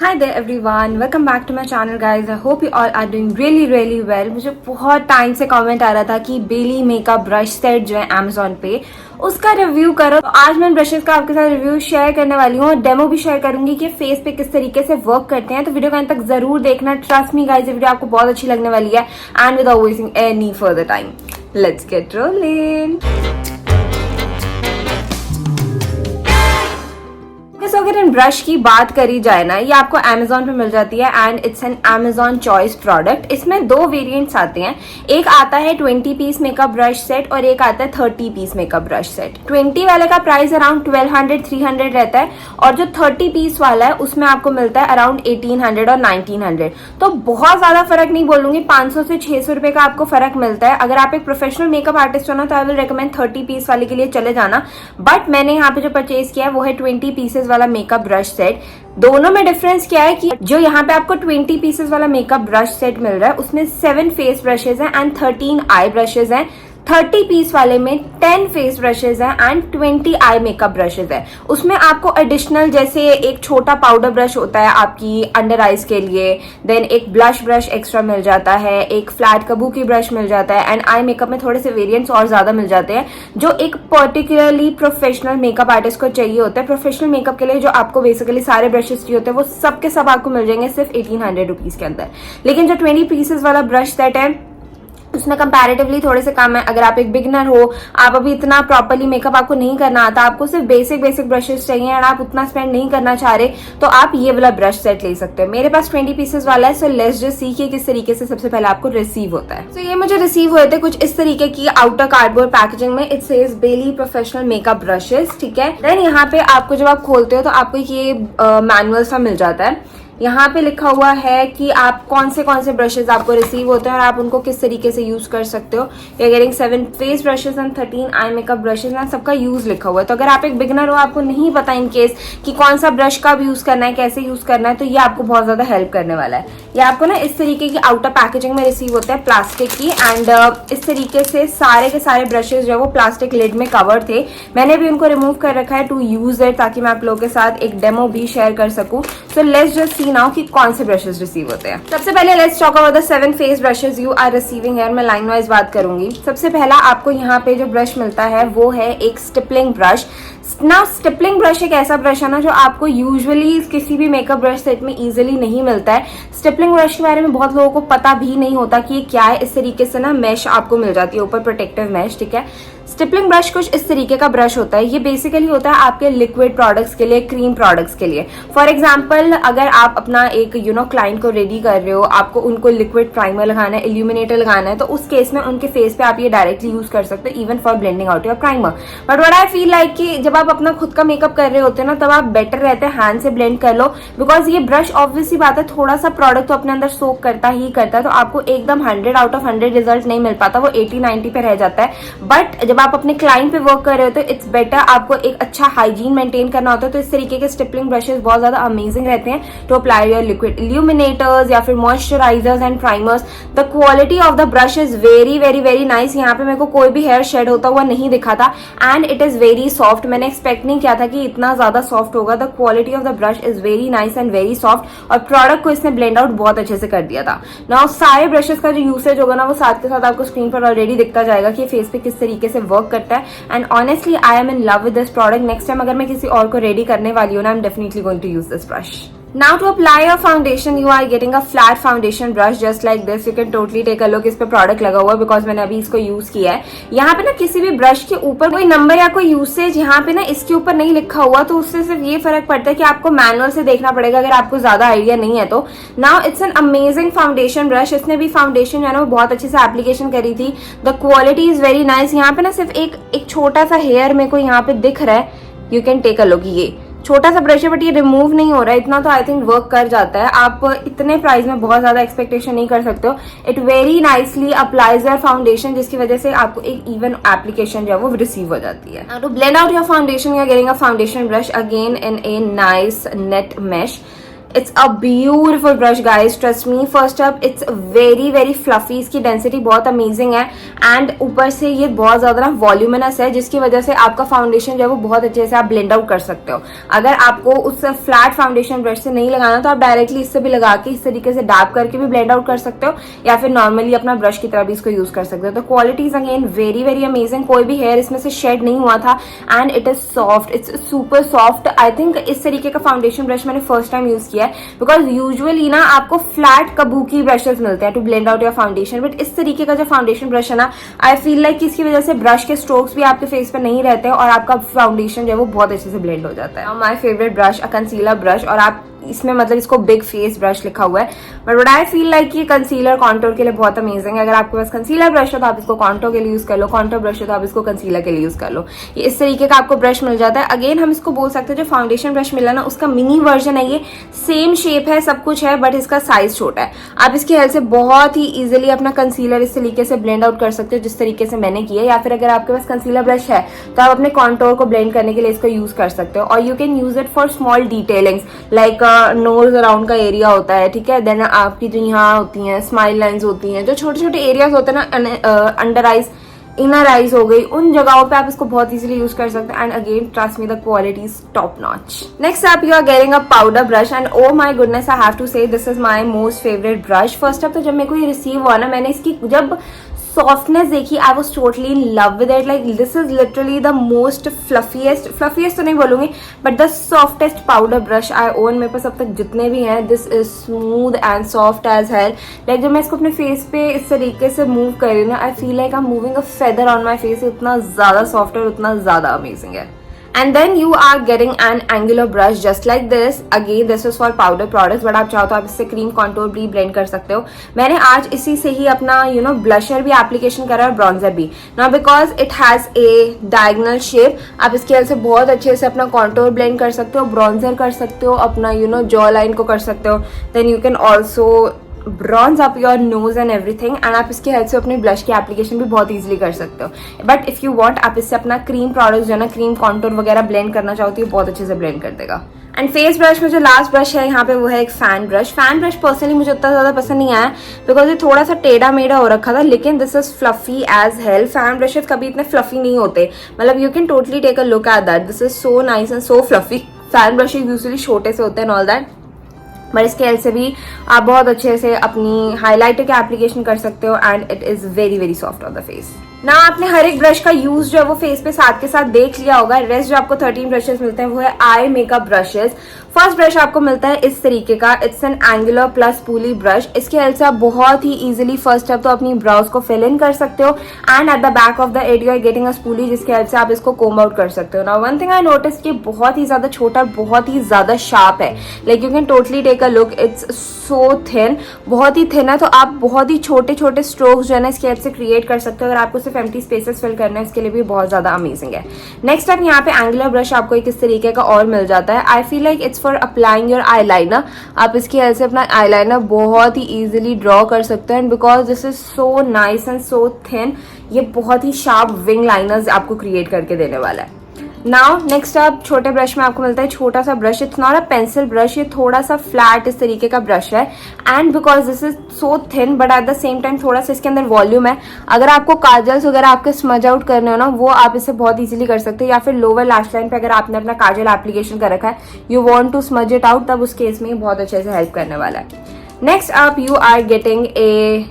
Hi there everyone, welcome back to my channel guys. I hope you all are doing really well. मुझे बहुत time से comment आ रहा था कि बेली makeup brush set जो है Amazon पे उसका रिव्यू करो। तो आज मैं ब्रशेस का आपके साथ रिव्यू शेयर करने वाली हूँ और डेमो भी शेयर करूंगी कि फेस पे किस तरीके से वर्क करते हैं। तो वीडियो को अंत तक जरूर देखना। ट्रस्ट मी गाइस, ये वीडियो आपको बहुत अच्छी लगने वाली है। And without wasting any further time, let's get rolling. तो अगर इन ब्रश की बात करी जाए ना, ये आपको Amazon पे मिल जाती है and it's an Amazon choice product. इसमें दो वेरिएंट्स आते हैं, एक आता है 20 पीस मेकअप ब्रश सेट और एक आता है 30 पीस मेकअप ब्रश सेट। 20 वाले का प्राइस अराउंड 1200-300 रहता है और जो 30 पीस वाला है उसमें आपको मिलता है अराउंड 1800 और 1900। तो बहुत ज्यादा फर्क नहीं बोलूंगी, 500 से 600 रुपए का आपको फर्क मिलता है। अगर आप एक प्रोफेशनल मेकअप आर्टिस्ट हो ना तो आई विल रिकमेंड 30 पीस वाले के लिए चले जाना। बट मैंने यहाँ पे जो परचेज किया है वो है 20 पीसेस वाला मेकअप ब्रश सेट। दोनों में डिफरेंस क्या है कि जो यहाँ पे आपको 20 पीसेस वाला मेकअप ब्रश सेट मिल रहा है उसमें 7 फेस ब्रशेज हैं एंड 13 आई ब्रशेज हैं। 30 पीस वाले में 10 फेस ब्रशेज हैं एंड 20 आई मेकअप ब्रशेज है। उसमें आपको एडिशनल जैसे एक छोटा पाउडर ब्रश होता है आपकी अंडर आईज के लिए, देन एक ब्लश ब्रश एक्स्ट्रा मिल जाता है, एक फ्लैट कबूकी ब्रश मिल जाता है एंड आई मेकअप में थोड़े से वेरिएंट्स और ज्यादा मिल जाते हैं जो एक पर्टिकुलरली प्रोफेशनल मेकअप आर्टिस्ट को चाहिए होता है। प्रोफेशनल मेकअप के लिए जो आपको बेसिकली सारे ब्रशेज चाहिए होते हैं वो सब के सब आपको मिल जाएंगे सिर्फ 1800 रुपीज के अंदर। लेकिन जो 20 पीसेस वाला ब्रश सेट है उसमें कंपैरेटिवली थोड़े से कम है। अगर आप एक बिगनर हो, आप अभी इतना प्रॉपर्ली मेकअप आपको नहीं करना आता, आपको सिर्फ बेसिक ब्रशेस चाहिए और आप उतना स्पेंड नहीं करना चाह रहे तो आप ये वाला ब्रश सेट ले सकते हो। मेरे पास 20 पीसेस वाला है, सो लेट्स जस्ट सी कि किस तरीके से सबसे पहले आपको रिसीव होता है। तो ये मुझे रिसीव हुए थे कुछ इस तरीके की आउटर कार्डबोर्ड पैकेजिंग में। It says Beili professional makeup brushes, ठीक है। देन यहाँ पे आपको जब आप खोलते हो तो आपको ये मैनुअल सा मिल जाता है। यहाँ पे लिखा हुआ है कि आप कौन से ब्रशेस आपको रिसीव होते हैं और आप उनको किस तरीके से यूज कर सकते हो। You are getting 7 face brushes and 13 eye makeup brushes and सबका यूज लिखा हुआ है। तो अगर आप एक बिगनर हो, आपको नहीं पता इन केस कि कौन सा ब्रश कब यूज करना है, कैसे यूज करना है, तो ये आपको बहुत ज्यादा हेल्प करने वाला है। ये आपको ना इस तरीके की आउटर पैकेजिंग में रिसीव होता है प्लास्टिक की एंड इस तरीके से सारे के सारे ब्रशेज जो है वो प्लास्टिक लिड में कवर थे। मैंने भी उनको रिमूव कर रखा है टू यूज इट ताकि मैं आप लोगों के साथ एक डेमो भी शेयर कर सकूं। So let's just see now कि कौन से ब्रशेस रिसीव होते हैं। सबसे पहले let's talk about the 7 face brushes you are receiving here. मैं लाइन वाइज बात करूंगी। सबसे पहला आपको यहाँ पे जो ब्रश मिलता है वो है एक स्टिपलिंग ब्रश। ना स्टिपलिंग ब्रश एक ऐसा ब्रश है ना जो आपको यूजुअली किसी भी मेकअप ब्रश सेट में इजीली नहीं मिलता है। स्टिपलिंग ब्रश के बारे में बहुत लोगों को पता भी नहीं होता कि ये क्या है। इस तरीके से ना मैश आपको मिल जाती है ऊपर, प्रोटेक्टिव मैश, ठीक है। स्टिपलिंग ब्रश कुछ इस तरीके का ब्रश होता है। ये बेसिकली होता है आपके लिक्विड प्रोडक्ट्स के लिए, क्रीम प्रोडक्ट्स के लिए। फॉर एग्जांपल अगर आप अपना एक क्लाइंट को रेडी कर रहे हो, आपको उनको लिक्विड प्राइमर लगाना है, इल्यूमिनेटर लगाना है, तो उस केस में उनके फेस पे आप ये डायरेक्टली यूज कर सकते हो even for blending out your primer. But what I feel like कि जब आप अपना खुद का मेकअप कर रहे होते हैं ना तब आप बेटर रहते हैं हैंड से ब्लेंड कर लो, बिकॉज ये ब्रश ऑब्वियसली बात है थोड़ा सा प्रोडक्ट तो अपने अंदर सोक करता ही करता है। तो आपको एकदम 100 आउट ऑफ 100 रिजल्ट नहीं मिल पाता, वो 80-90 पे रह जाता है। बट जब आप अपने क्लाइंट पे वर्क कर रहे हो तो इट्स बेटर, आपको एक अच्छा हाइजीन मेंटेन करना होता है। तो इस तरीके के स्टिपलिंग ब्रशेस बहुत ज्यादा अमेजिंग रहते हैं टू अप्लाई योर लिक्विड इल्यूमिनेटर्स या फिर moisturisers and primers. The quality of the brush is very nice. यहाँ पे मेरे को कोई भी हेयर शेड होता हुआ नहीं दिखा था and it is very soft. मैंने एक्सपेक्ट नहीं किया था कि इतना ज्यादा सॉफ्ट होगा। The quality of the brush is very nice and very soft और प्रोडक्ट को इसने ब्लेंड आउट बहुत अच्छे से कर दिया था। नाउ सारे ब्रशेस का जो यूसेज होगा ना वो साथ के साथ आपको स्क्रीन पर ऑलरेडी दिखता जाएगा कि फेस पे किस तरीके से वर्क करता है। And honestly I am in love with this product. Next time अगर मैं किसी और को रेडी करने वाली हूँ ना, I am definitely going to use this brush. Now to apply your foundation, you are getting a flat foundation brush just like this. You can totally take a look. इस पे प्रोडक्ट लगा हुआ है because मैंने अभी इसको use किया है। यहाँ पे ना किसी भी ब्रश के ऊपर कोई नंबर या कोई यूसेज यहाँ पे ना इसके ऊपर नहीं लिखा हुआ, तो उससे सिर्फ ये फर्क पड़ता है कि आपको मैनुअल से देखना पड़ेगा अगर आपको ज्यादा आइडिया नहीं है तो। Now it's an amazing foundation brush. इसने भी फाउंडेशन जो है ना वो बहुत अच्छे से एप्लीकेशन करी थी। The quality is very nice. यहाँ पे ना सिर्फ एक छोटा सा हेयर मेरे को यहाँ पे दिख रहा है। You can take a look. ये छोटा सा ब्रश है बट ये रिमूव नहीं हो रहा है, इतना तो आई थिंक वर्क कर जाता है। आप इतने प्राइस में बहुत ज्यादा एक्सपेक्टेशन नहीं कर सकते हो। It very nicely applies your foundation जिसकी वजह से आपको एक इवन एप्लीकेशन जो है वो रिसीव हो जाती है। To blend out your foundation you are getting a foundation brush again in a nice net mesh. It's a beautiful brush guys, trust me. First up it's very very fluffy, इसकी density बहुत amazing है and ऊपर से ये बहुत ज्यादा ना voluminous है, जिसकी वजह से आपका फाउंडेशन जो है वो बहुत अच्छे से आप ब्लेंड आउट कर सकते हो। अगर आपको उस फ्लैट फाउंडेशन ब्रश से नहीं लगाना तो आप डायरेक्टली इससे भी लगा के इस तरीके से डैप करके भी ब्लेंड आउट कर सकते हो, या फिर नॉर्मली अपना ब्रश की तरह भी इसको यूज कर सकते हो। तो qualities again very very amazing, कोई भी हेयर इसमें से शेड नहीं हुआ था and it is soft, it's super soft. I think इस तरीके का फाउंडेशन ब्रश मैंने फर्स्ट टाइम यूज किया है, बिकॉज यूजुअली ना आपको फ्लैट कबूकी ब्रशेस मिलते हैं to blend out your foundation, but इस तरीके का जो फाउंडेशन ब्रश है ना, आई फील लाइक इसकी वजह से ब्रश के स्ट्रोक्स भी आपके फेस पे नहीं रहते और आपका फाउंडेशन जो है वो बहुत अच्छे से ब्लेंड हो जाता है। My favourite brush a concealer brush, और आप इसमें मतलब इसको बिग फेस ब्रश लिखा हुआ है, बट आई फील लाइक ये कंसीलर कॉन्टोर के लिए बहुत अमेजिंग है। अगर आपके पास कंसीलर ब्रश है तो आप इसको कॉन्टोर के लिए यूज कर लो, कॉन्टोर ब्रश है तो आप इसको कंसीलर के लिए यूज कर लो। ये इस तरीके का आपको ब्रश मिल जाता है। अगेन हम इसको बोल सकते हैं जो फाउंडेशन ब्रश मिला ना उसका मिनी वर्जन है, ये सेम शेप है, सब कुछ है, बट इसका साइज छोटा है। आप इसकी हेल्प से बहुत ही इजिली अपना कंसीलर इस तरीके से ब्लेंड आउट कर सकते हो जिस तरीके से मैंने किया, या फिर अगर आपके पास कंसीलर ब्रश है तो आप अपने कॉन्टोर को ब्लेंड करने के लिए इसको यूज कर सकते हो। और you can use it for small detailings like nose around का एरिया होता है, ठीक है, देन आपकी जो यहाँ होती हैं स्माइल लाइंस होती हैं, जो छोटे छोटे एरियाज होते हैं ना, अंडर आइज, इनर आइज हो गई, उन जगहों पे आप इसको बहुत इजीली यूज कर सकते हैं। And again trust me the quality is top notch. Next आप you are getting a powder brush and oh my goodness I have to say this is my most favourite brush. First up तो जब मेरे को ये receive हुआ ना, मैंने इसकी जब सॉफ्टनेस देखी, I was totally in love with it. Like this is literally the most fluffiest तो नहीं बोलूंगी, but the softest powder brush I own. मेरे पास अब तक जितने भी हैं, this is smooth and soft as hell. Like जब मैं इसको अपने फेस पे इस तरीके से मूव कर रही हूँ ना, I feel like I am moving a feather on my face. इतना ज्यादा सॉफ्ट और उतना ज्यादा अमेजिंग है। And then you are getting an angular brush just like this. Again this is for powder products, but आप चाहो तो आप इससे क्रीम कॉन्टोर भी ब्लेंड कर सकते हो। मैंने आज इसी से ही अपना ब्लशर भी एप्लीकेशन करा और ब्रॉन्जर भी। Now because it has a diagonal shape, आप इसकी हेल्प से बहुत अच्छे से अपना कॉन्टोर ब्लेंड कर सकते हो, ब्रॉन्जर कर सकते हो, अपना जॉ लाइन को कर सकते हो। Then you can also bronze up your nose and everything, and आप इसकी हेल्प से अपनी ब्लश की एप्लीकेशन भी बहुत इजीली कर सकते हो। बट इफ यू वांट, आप इससे अपना क्रीम प्रोडक्ट जो है ना, क्रीम कॉन्टोर वगैरह ब्लेंड करना चाहती हो, बहुत अच्छे से ब्लेंड कर देगा। एंड फेस ब्रश में जो लास्ट ब्रश है यहाँ पे वो है एक fan brush. Fan brush personally मुझे उतना ज्यादा पसंद नहीं आया बिकॉज ये थोड़ा सा टेढ़ा मेढ़ा हो रखा था, लेकिन this is fluffy as hell. Fan brushes कभी इतने फ्लफी नहीं होते, मतलब you can totally take a look at that, this is so nice and so fluffy. Fan brushes usually छोटे से होते हैं ऑल दैट, बट इसके हेल्प से भी आप बहुत अच्छे से अपनी हाइलाइटर की एप्लीकेशन कर सकते हो and it is very very soft on the face. ना आपने हर एक ब्रश का यूज जो है वो फेस पे साथ के साथ देख लिया होगा। रेस्ट जो आपको 13 ब्रशेस मिलते हैं वो है आई मेकअप ब्रशेस। फर्स्ट ब्रश आपको मिलता है इस तरीके का, it's an angular plus pulley brush. इसके हेल्प से आप बहुत ही इजीली फर्स्ट स्टेप तो अपनी ब्राउज को फिल इन कर सकते हो and at the back of the head you are getting a spoolie, जिसके हेल्प से आप इसको कोम आउट कर सकते हो। Now one thing I notice कि बहुत ही ज्यादा छोटा, बहुत ही ज्यादा शार्प है। Like you can totally take a look, it's so thin, बहुत ही थिन है, तो आप बहुत ही छोटे छोटे स्ट्रोक्स जो है ना इसके हेल्प से क्रिएट कर सकते हो। अगर आपको सिर्फ एम्प्टी स्पेसेस फिल करना है, इसके लिए भी बहुत ज्यादा अमेजिंग है। नेक्स्ट अब यहाँ पे एंगुलर ब्रश आपको एक इस तरीके का और मिल जाता है। I feel like it's for applying your eyeliner. आप इसकी हेल्प से अपना आईलाइनर बहुत ही इजीली ड्रॉ कर सकते हो and because this is so nice and so thin, ये बहुत ही शार्प विंग लाइनर्स आपको क्रिएट करके देने वाला है। नाउ नेक्स्ट अब छोटे ब्रश में आपको मिलता है छोटा सा brush. It's not a pencil brush, ये थोड़ा सा फ्लैट इस तरीके का ब्रश है and because this is so thin but at the same time थोड़ा सा इसके अंदर वॉल्यूम है। अगर आपको काजल्स वगैरह आपके स्मज आउट करने हो ना, वो आप इससे बहुत इजीली कर सकते हो, या फिर लोअर लैश लाइन पे अगर आपने अपना काजल एप्लीकेशन कर रखा है, you want to smudge it out, तब उस केस में ये बहुत अच्छे से हेल्प करने वाला है। Next up you are getting a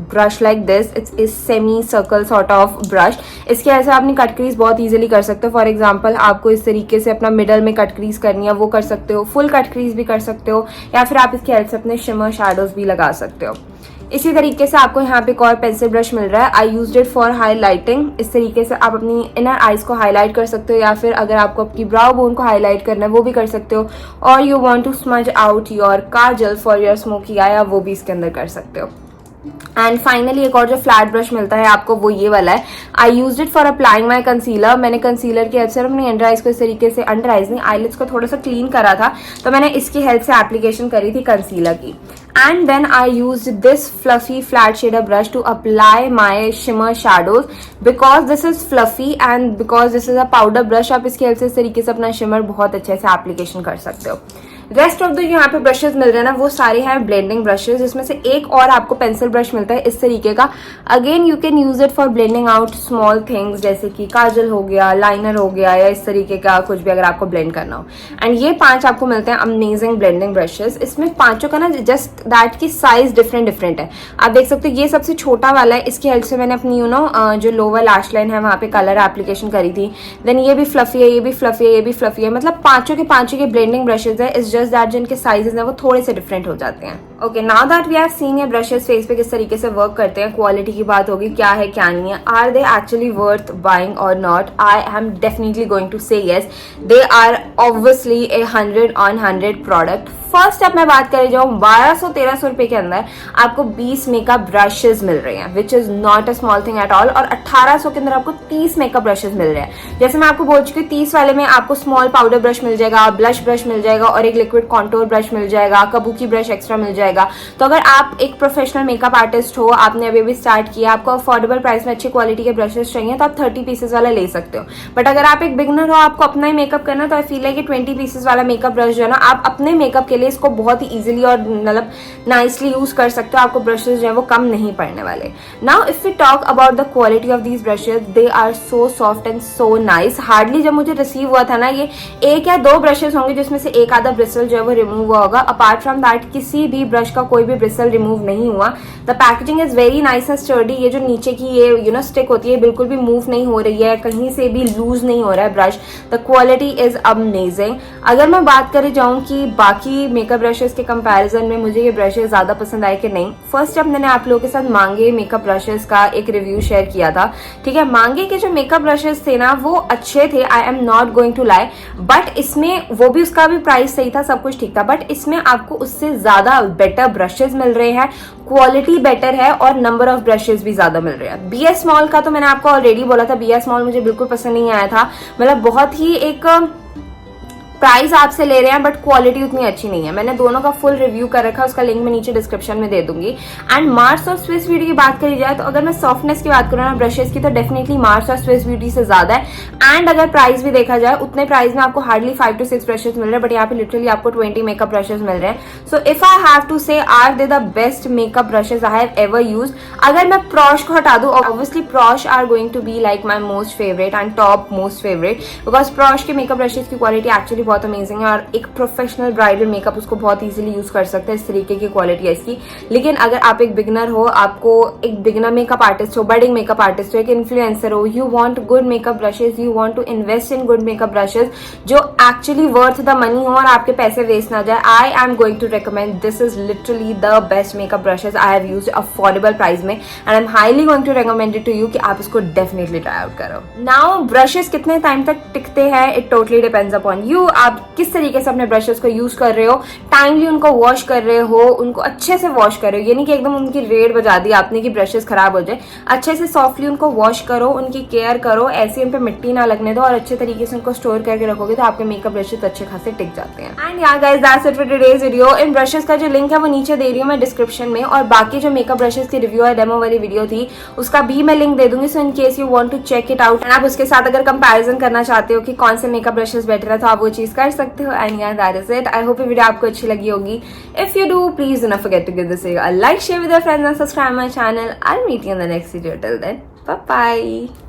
brush like this, it's is semi circle sort of brush. इसके ऐसे अपनी कट क्रीज बहुत इजीली कर सकते हो। फॉर एग्जांपल आपको इस तरीके से अपना मिडल में कट क्रीज करनी है, वो कर सकते हो, फुल कट क्रीज भी कर सकते हो, या फिर आप इसकी हेल्प से अपने शिमर शैडोज भी लगा सकते हो। इसी तरीके से आपको यहाँ पे एक और पेंसिल ब्रश मिल रहा है। I used it for highlighting. इस तरीके से आप अपनी इनर आईज को हाईलाइट कर सकते हो, या फिर अगर आपको अपनी ब्राउ बोन को हाईलाइट करना है वो भी कर सकते हो, और you want to smudge out your kajal for your smoky eye, वो भी इसके अंदर कर सकते हो। एंड फाइनली एक और जो फ्लैट ब्रश मिलता है आपको वो ये वाला है। I used it for applying my concealer. मैंने कंसीलर की हेल्प से अपनी अंडर आइज को इस तरीके से, अंडर आइज नहीं आईलिड्स को थोड़ा सा क्लीन करा था, तो मैंने इसकी हेल्प से एप्लीकेशन करी थी कंसीलर की। And then I used this fluffy flat shader brush to apply my shimmer shadows because this is fluffy and because this is a powder brush. आप इसकी हेल्प से इस तरीके से अपना शिमर बहुत अच्छे से एप्लीकेशन कर सकते हो। रेस्ट ऑफ द यहाँ पे ब्रशेज मिल रहे हैं ना, वो सारे हैं ब्लेंडिंग ब्रशेज, जिसमें से एक और आपको पेंसिल ब्रश मिलता है इस तरीके का। Again you can use it for blending out small things, जैसे कि काजल हो गया, लाइनर हो गया, या इस तरीके का कुछ भी अगर आपको ब्लेंड करना हो। एंड ये 5 आपको मिलते हैं अमेजिंग ब्लेंडिंग ब्रशेज। इसमें पांचों का ना जस्ट दैट की साइज डिफरेंट है। आप देख सकते हो ये सबसे छोटा वाला है, इसकी हेल्प से मैंने अपनी जो लोअर लैश लाइन है वहां पे कलर एप्लीकेशन करी थी। देन ये भी फ्लफी है, ये भी फ्लफी है, ये भी फ्लफी है, मतलब पांचों के ब्लेंडिंग ब्रशेज है। इट्स जस्ट दैट जिनके साइजेस हैं वो थोड़े से डिफरेंट हो जाते हैं। Okay, now that we have seen ये ब्रशेज फेस पे किस तरीके से वर्क करते हैं, क्वालिटी की बात होगी क्या है क्या नहीं है, are they actually worth buying और not, I am definitely going to say yes, they are obviously a 100 on 100 product. First step मैं बात कर जाऊँ 1200-1300 रुपए के अंदर आपको 20 मेकअप ब्रशेज मिल रहे हैं, which is not a small thing at all. और 1800 के अंदर आपको 30 मेकअप ब्रशेज मिल रहे हैं। जैसे मैं आपको बोल चुकी हूँ 30 वाले में आपको स्मॉल पाउडर ब्रश मिल जाएगा, ब्लश ब्रश मिल जाएगा और एक लिक्विड कॉन्टोर ब्रश मिल जाएगा, कबूकी ब्रश एक्स्ट्रा मिल जाएगा। तो अगर आप एक प्रोफेशनल मेकअप आर्टिस्ट हो, आपने अभी भी स्टार्ट किया, आपको अफोर्डेबल प्राइस में अच्छी क्वालिटी के ब्रशेज चाहिए, तो आप 30 पीसेज वाला ले सकते हो। बट अगर आप एक बिगनर हो, आपको अपना ही मेकअप करना, तो आई फील है कि 20 पीसेज वाला मेकअप ब्रश जो है ना, आप अपने मेकअप के लिए इसको बहुत ही इजीली और मतलब नाइसली यूज कर सकते हो। आपको ब्रशेज जो है वो कम नहीं पड़ने वाले। Now if we talk about the quality of these brushes, they are so soft and so nice. Hardly जब मुझे रिसीव हुआ था ना, ये 1 या 2 ब्रशेज होंगे जिसमें से एक आधा ब्रिसल जो है वो रिमूव हुआ होगा। अपार्ट फ्रॉम दैट किसी भी ब्रश का कोई भी ब्रिसल रिमूव नहीं हुआ। The packaging is very nice and sturdy. ये जो नीचे की ये स्टिक होती है बिल्कुल भी मूव नहीं हो रही है, कहीं से भी लूज नहीं हो रहा है brush. The quality is amazing. अगर मैं बात करे जाऊं कि बाकी मेकअप ब्रशेज के कंपैरिजन में मुझे ये ब्रशेज ज्यादा पसंद आए कि नहीं, फर्स्ट स्टेप मैंने आप लोगों के साथ मांगे मेकअप ब्रशेज का एक रिव्यू शेयर किया था। ठीक है, मांगे के जो मेकअप ब्रशेज थे ना वो अच्छे थे, I am not going to lie. But इसमें वो भी उसका भी प्राइस सही था, सब कुछ ठीक था, बट इसमें आपको उससे ज्यादा बेटर ब्रशेज मिल रहे हैं, क्वालिटी बेटर है और नंबर ऑफ ब्रशेज भी ज्यादा मिल रहे हैं। BS मॉल का तो मैंने आपको ऑलरेडी बोला था, BS मॉल मुझे बिल्कुल पसंद नहीं आया था। मतलब बहुत ही एक प्राइस आपसे ले रहे हैं बट क्वालिटी उतनी अच्छी नहीं है। मैंने दोनों का फुल रिव्यू कर रखा है, उसका लिंक मैं नीचे डिस्क्रिप्शन में दे दूंगी। एंड मार्स और स्विस ब्यूटी की बात करी जाए तो अगर मैं सॉफ्टनेस की बात करूँ ना ब्रशेज की, तो डेफिनेटली मार्स और स्विस ब्यूटी से ज्यादा है। एंड अगर प्राइस भी देखा जाए, उतने प्राइस में आपको हार्डली 5 to 6 ब्रशेज मिल रहे हैं, बट यहाँ पे लिटरली आपको 20 मेकअप ब्रशेज मिल रहे हैं। So if I have to say, are they the best makeup brushes I have ever use. अगर मैं प्रॉश को हटा दूं, obviously Praush are going to be like my most favourite and top most favourite, because Praush के makeup brushes की quality actually बहुत amazing है और एक प्रोफेशनल ब्राइडल मेकअप उसको बहुत इजीली यूज कर सकते हैं। इस तरीके की क्वालिटी है इसकी। लेकिन अगर आप एक बिगनर हो, आपको एक बिगनर मेकअप आर्टिस्ट हो, बडिंग मेकअप आर्टिस्ट हो, एक इन्फ्लुएंसर हो, you want good makeup brushes, you want to invest in good makeup brushes जो एक्चुअली वर्थ द मनी हो और आपके पैसे वेस्ट ना जाए, I am going to recommend, this is literally the best makeup brushes I have used affordable price में, and I am highly going to recommend it to you कि आप इसको डेफिनेटली ट्राई आउट करो। Now brushes कितने time तक टिकते हैं, it totally depends upon you. आप किस तरीके से अपने ब्रशेस को यूज कर रहे हो, टाइमली उनको वॉश कर रहे हो, उनको अच्छे से वॉश कर रहे हो। ये नहीं कि एकदम उनकी रेड बजा दी आपने कि ब्रशेस खराब हो जाए। अच्छे से सॉफ्टली उनको वॉश करो, उनकी केयर करो, ऐसे उन पे मिट्टी ना लगने दो और अच्छे तरीके से उनको स्टोर करके रखोगे तो आपके मेकअप ब्रशेस अच्छे खासे टिक जाते हैं। एंड यार guys, that's it for today's video. In brushes का जो लिंक है वो नीचे दे रही हूँ मैं डिस्क्रिप्शन में, और बाकी जो मेकअप ब्रशेस की रिव्यू है, डेमो वाली वीडियो थी, उसका भी मैं लिंक दे दूंगी। So in case you want to check it out and आप उसके साथ अगर कंपैरिजन करना चाहते हो कि कौन से मेकअप ब्रशेस बेटर है तो आप वो चीज कर सकते हो। एंड यार that is it. I hope ये वीडियो आपको अच्छी लगी होगी। If you do, please do not forget to give this a like, share with your friends and subscribe my channel. I'll meet you in the next video. Till then, bye bye.